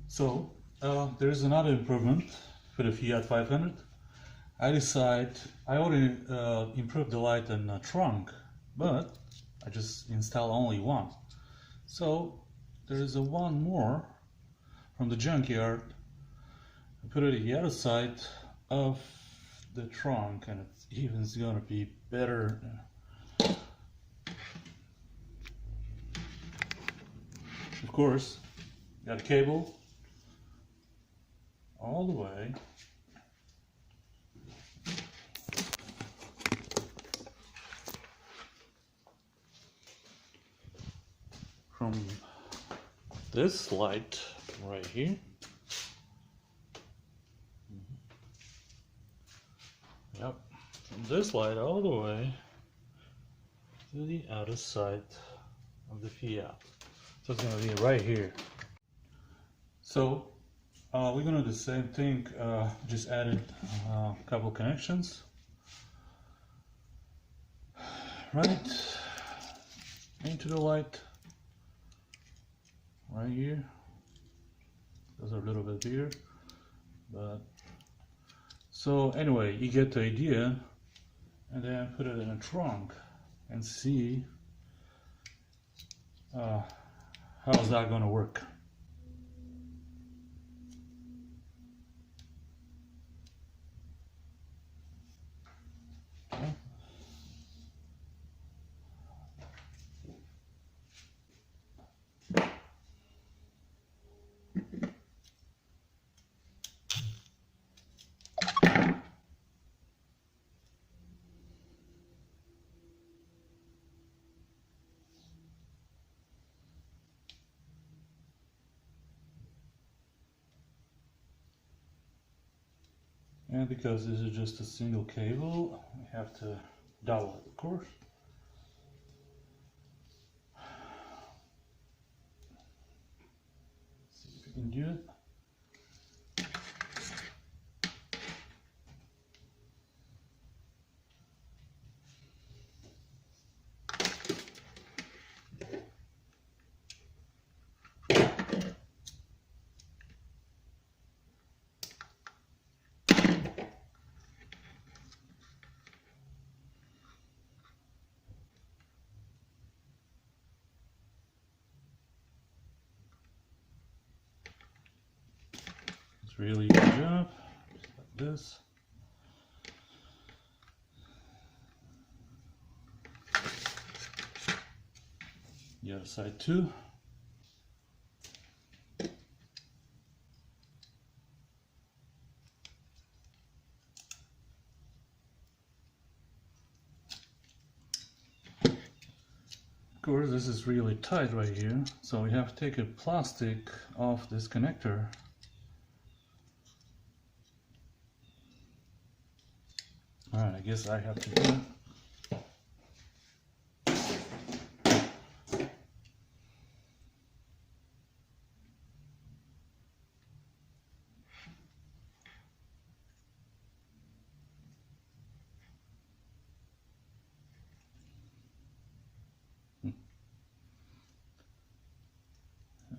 So there's another improvement for the Fiat 500. I already improved the light in the trunk, but I just installed only one. So there is a one more from the junkyard. I put it at the other side of the trunk, and it's even gonna be better. Of course, got a cable all the way from this light right here. Yep, from this light all the way to the other side of the Fiat. So it's gonna be right here. So we're gonna do the same thing, just added a couple connections. Right into the light, right here. Those are a little bit bigger, but so anyway, you get the idea, and then put it in a trunk and see how's that gonna work. Okay. And because this is just a single cable, we have to double it, of course. See if we can do it. Really good job, just like this. The other side too. Of course, this is really tight right here, so we have to take a plastic off this connector. Alright, I guess I have to do it.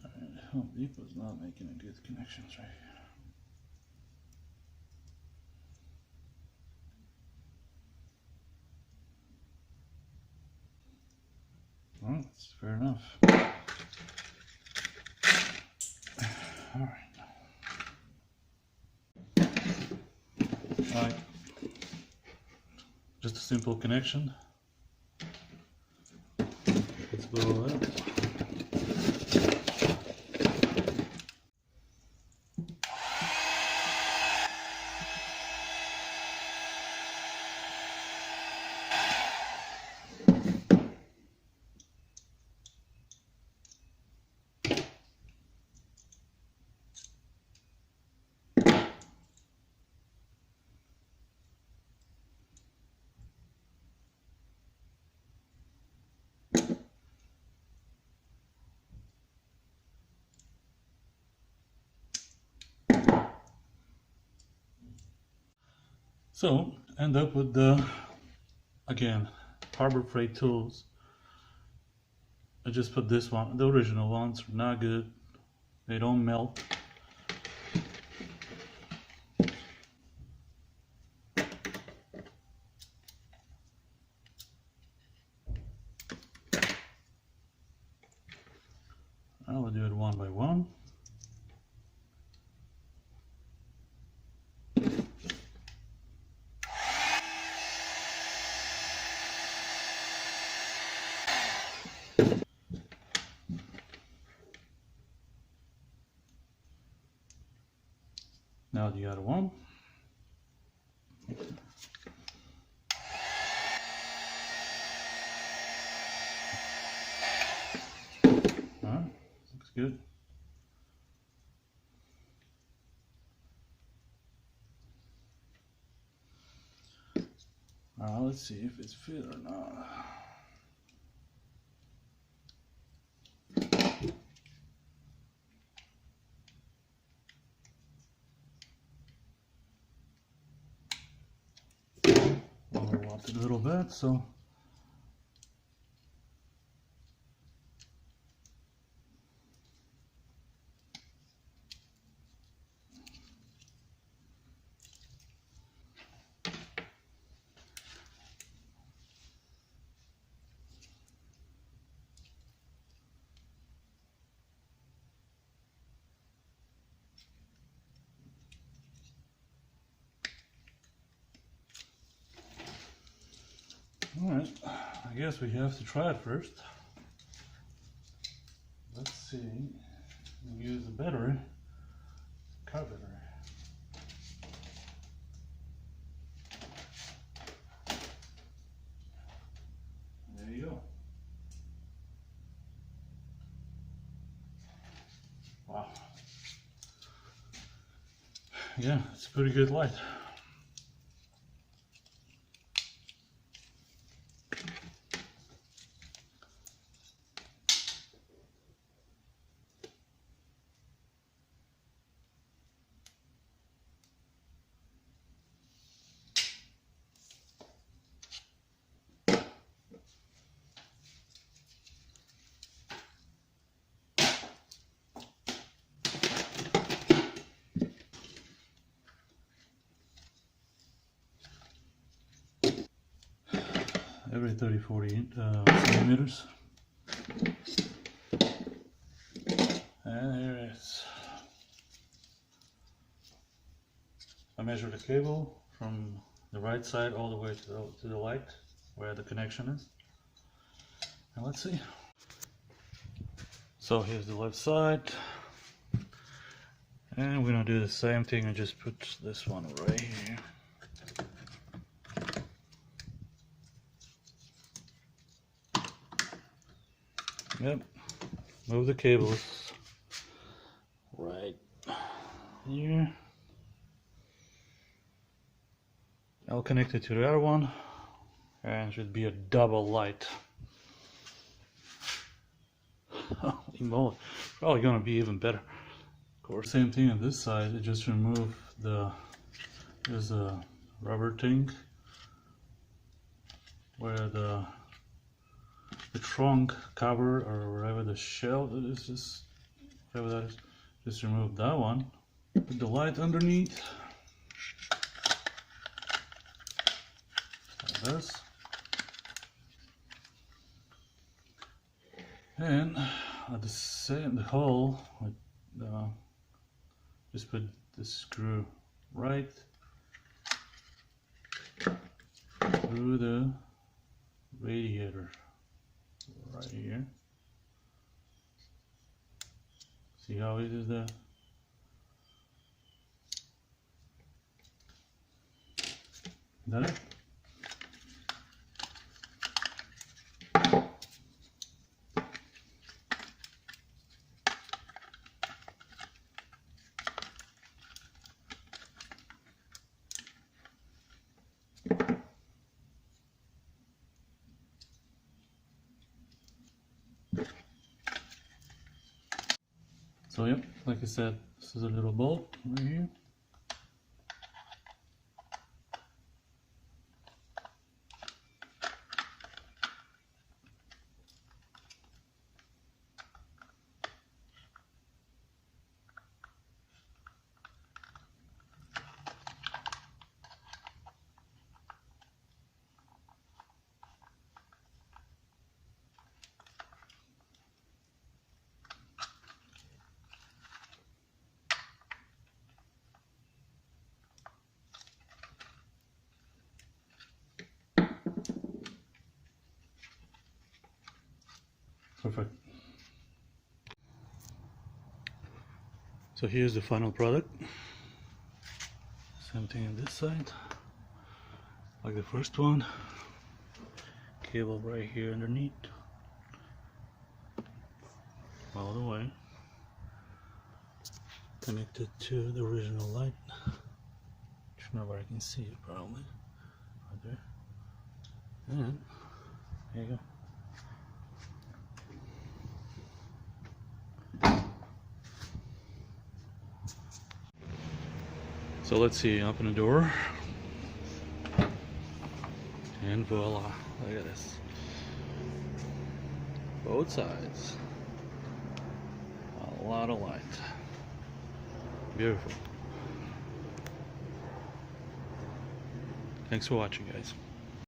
Alright, Home Depot's not making a good connections right here. Well, that's fair enough. Alright. Alright. Just a simple connection. Let's blow it. So end up with the, again, Harbor Freight tools. I just put this one. The original ones are not good. They don't melt. it one by one. Now the other one. Looks good. Now let's see if it's fit or not. Overwrapped it a little bit, so alright, I guess we have to try it first. Let's see, we'll use the battery carburetor. There you go. Wow. Yeah, it's a pretty good light. Every 30-40 centimeters. And here it is. I measure the cable from the right side all the way to the light where the connection is. And let's see. So here's the left side. And we're gonna do the same thing and just put this one right here. Yep, move the cables right here. I'll connect it to the other one, and it should be a double light. Holy moly, probably gonna be even better. Of course, same thing on this side. I just remove there's a rubber thing where the trunk cover or whatever the shell is, just whatever that is, just remove that one. Put the light underneath like this, and at the hole, just put the screw right through the radiator. Right here. See how it is there? Is that it? So yep, like I said, this is a little bolt right here. perfect. So here's the final product. Same thing on this side, like the first one. Cable right here underneath, all the way connected to the original light. Nobody can see it probably. Right there. And there you go. So let's see, open the door. And voila, look at this. Both sides. A lot of light. Beautiful. Thanks for watching, guys.